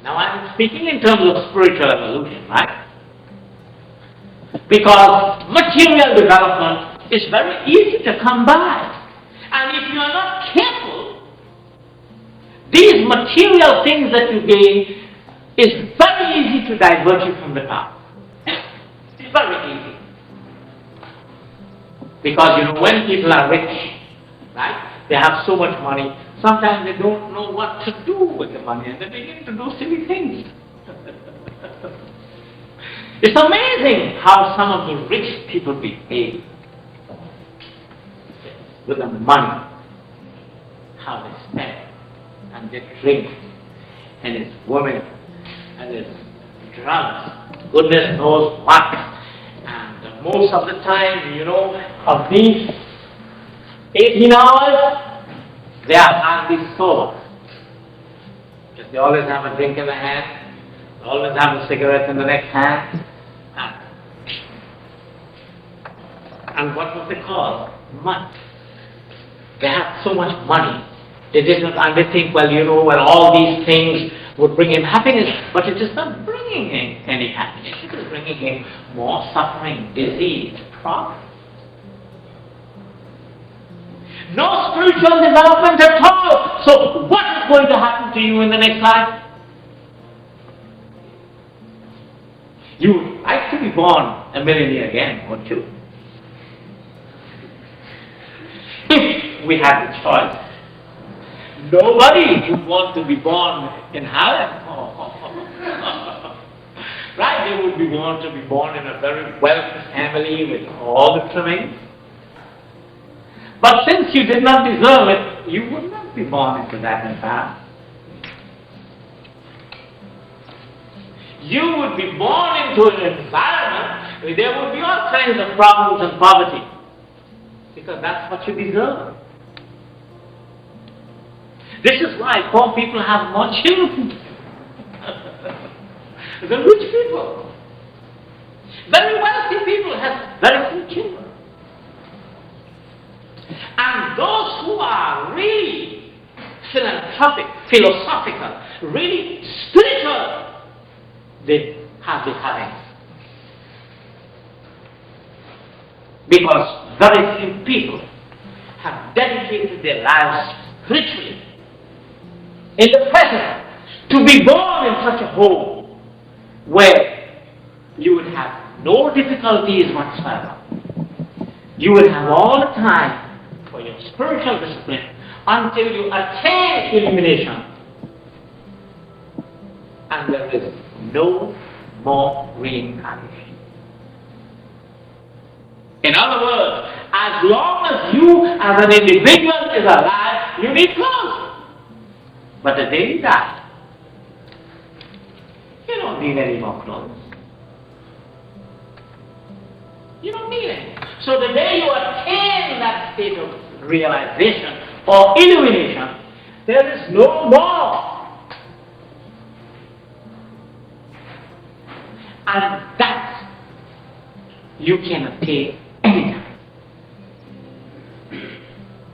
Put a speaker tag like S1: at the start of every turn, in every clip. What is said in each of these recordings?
S1: Now I'm speaking in terms of spiritual evolution, right? Because material development is very easy to come by. And if you are not careful, these material things that you gain is very easy to divert you from the path. It's very easy. Because when people are rich, right, they have so much money, sometimes they don't know what to do with the money and they begin to do silly things. It's amazing how some of the rich people behave with the money, how they spend and they drink, and it's women, and it's drugs, goodness knows what. And most of the time, of these 18 hours, they are hardly sober. Because they always have a drink in the hand, they always have a cigarette in the next hand. And what was the cause? Money. They have so much money. They think, well, all these things would bring him happiness, but it is not bringing him any happiness. It is bringing him more suffering, disease, problem. No spiritual development at all. So what is going to happen to you in the next life? You would like to be born a millionaire again, won't you? If we had the choice, nobody would want to be born in heaven. Right? They would want to be born in a very wealthy family with all the trimmings. But since you did not deserve it, you would not be born into that environment. You would be born into an environment where there would be all kinds of problems and poverty. Because that's what you deserve. This is why poor people have more children than rich people. Very wealthy people have very few children. And those who are really philanthropic, philosophical, really spiritual, they have the having. Because very few people have dedicated their lives spiritually in the present to be born in such a home where you would have no difficulties whatsoever. You will have all the time for your spiritual discipline until you attain illumination. And there is no more reincarnation. In other words, as long as you as an individual is alive, you need clothes. But the day you die, you don't need any more clothes. You don't need it. So the day you attain that state of realization or illumination, there is no more. And that you can attain anytime.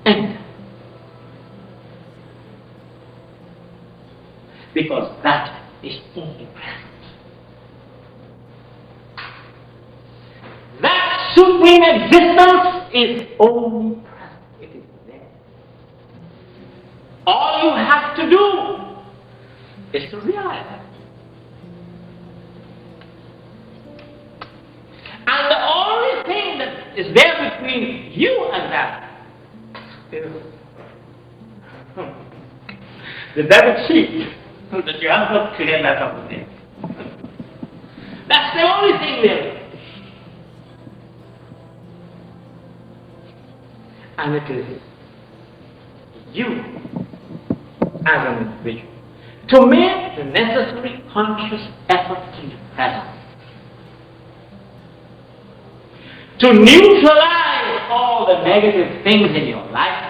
S1: Anytime. Because that is only present. That supreme existence is only present. It is there. All you have to do is to realize that. And the only thing that is there between you and that is the debit sheet that you have not cleared that up with it. That's the only thing there. And it is you as an individual, to make the necessary conscious effort in the present, to neutralize all the negative things in your life.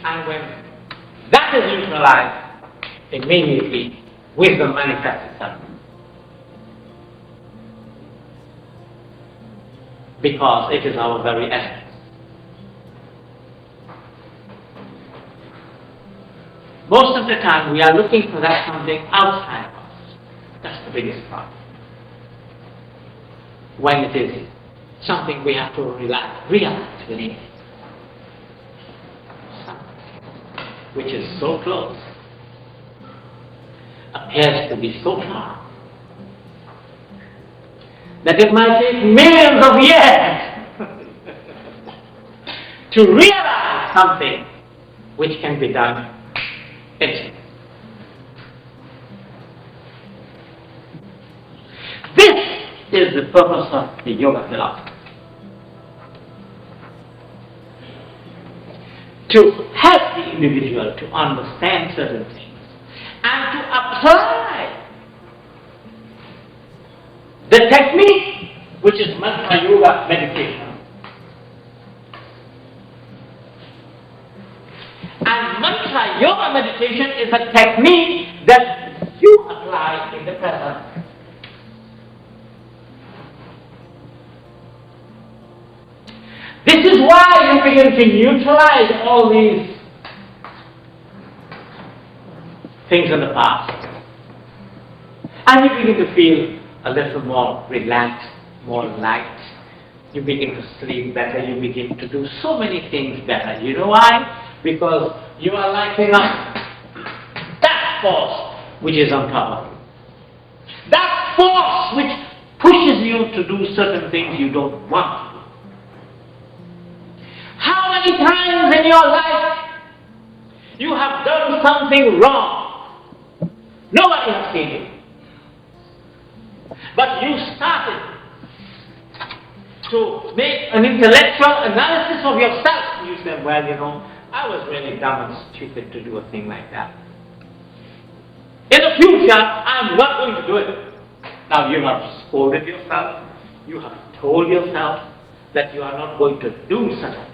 S1: And when that is neutralized, immediately wisdom manifests itself. Because it is our very essence. Most of the time we are looking for that something outside of us. That's the biggest problem. When it is something we have to realize within it. Something which is so close, appears to be so far, that it might take millions of years to realize something which can be done instantly. This is the purpose of the yoga philosophy. To help the individual to understand certain things and to apply the technique which is Mantra Yoga Meditation. And Mantra Yoga Meditation is a technique that you apply in the present. This is why you begin to neutralize all these things in the past. And you begin to feel a little more relaxed, more light. You begin to sleep better. You begin to do so many things better. You know why? Because you are lighting up that force which is on top of you. That force which pushes you to do certain things you don't want to do. How many times in your life you have done something wrong? Nobody has seen it. But you started to make an intellectual analysis of yourself. You said, well, you know, I was really dumb and stupid to do a thing like that. In the future, I'm not going to do it. Now you have scolded yourself. You have told yourself that you are not going to do something.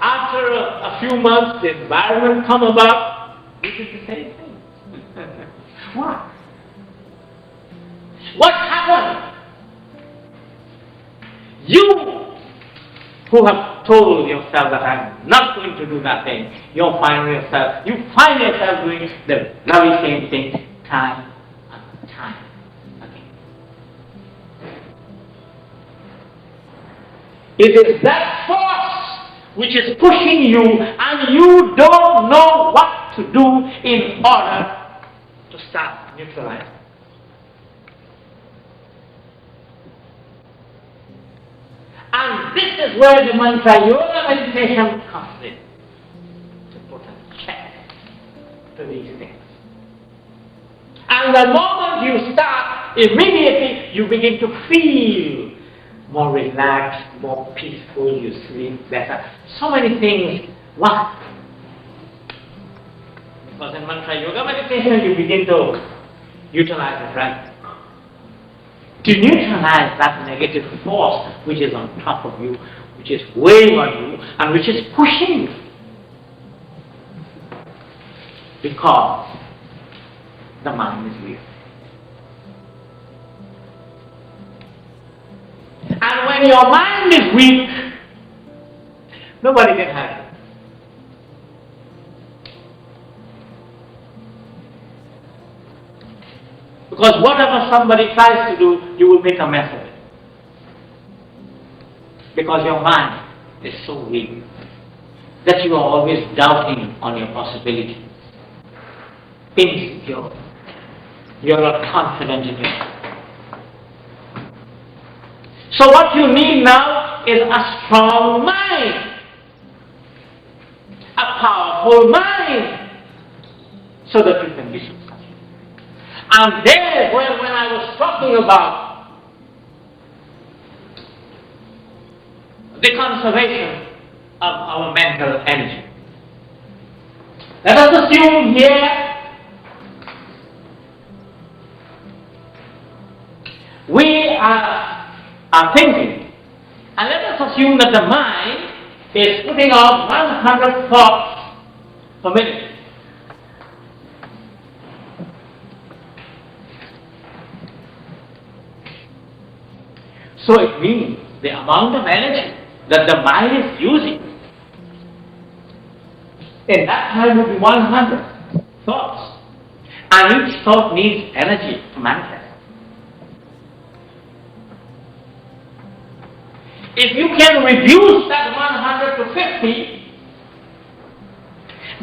S1: After a few months, the environment come about, you did the same thing. Why? What happened? You who have told yourself that I'm not going to do that thing, you find yourself doing the very same thing time and time again. It is that force which is pushing you, and you don't know what to do in order to start neutralizing. And this is where the Mantra Yoga Meditation comes in, to put a check to these things. And the moment you start, immediately you begin to feel more relaxed, more peaceful, you sleep better. So many things. Why? Because in Mantra Yoga Meditation you begin to utilize the breath to neutralize that negative force which is on top of you, which is weighing on you, and which is pushing you. Because the mind is weak. And when your mind is weak, nobody can help you. Because whatever somebody tries to do, you will make a mess of it. Because your mind is so weak that you are always doubting on your possibilities. Insecure. You are not confident in yourself. So what you need now is a strong mind. A powerful mind. So that you can be successful. And there, when I was talking about the conservation of our mental energy, Let us assume here we are thinking, and let us assume that the mind is putting out 100 thoughts per minute. So it means the amount of energy that the mind is using in that time would be 100 thoughts. And each thought needs energy to manifest. If you can reduce that 100 to 50,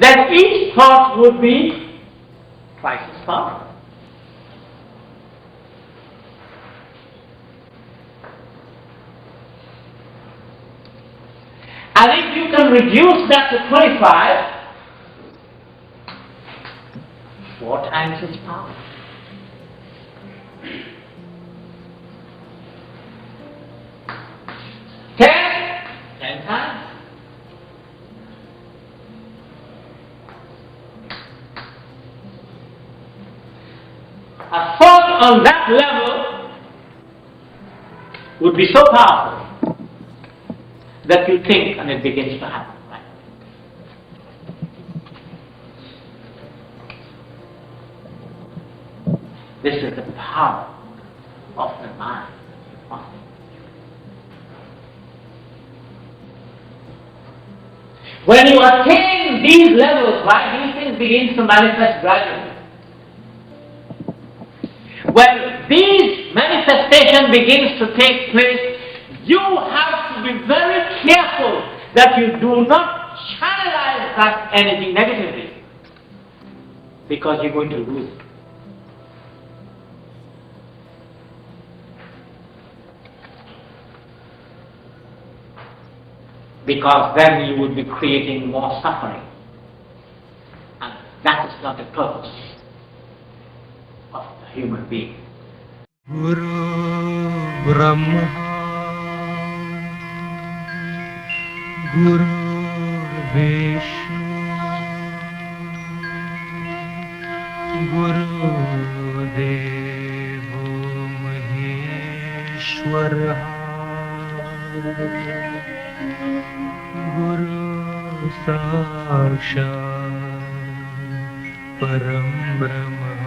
S1: then each thought would be twice as powerful. And if you can reduce that to 25, 4 times its power. 10 times. A thought on that level would be so powerful that you think and it begins to happen. Right? This is the power of the mind. When you attain these levels, right, these things begin to manifest gradually. When these manifestation begins to take place, you have to be very careful that you do not channelize that energy negatively, because you're going to lose it. Because then you would be creating more suffering. And that is not the purpose of the human being.
S2: Guru Brahma Guru Vishnu Guru Devo Maheshwara Guru Sakshat Param Brahma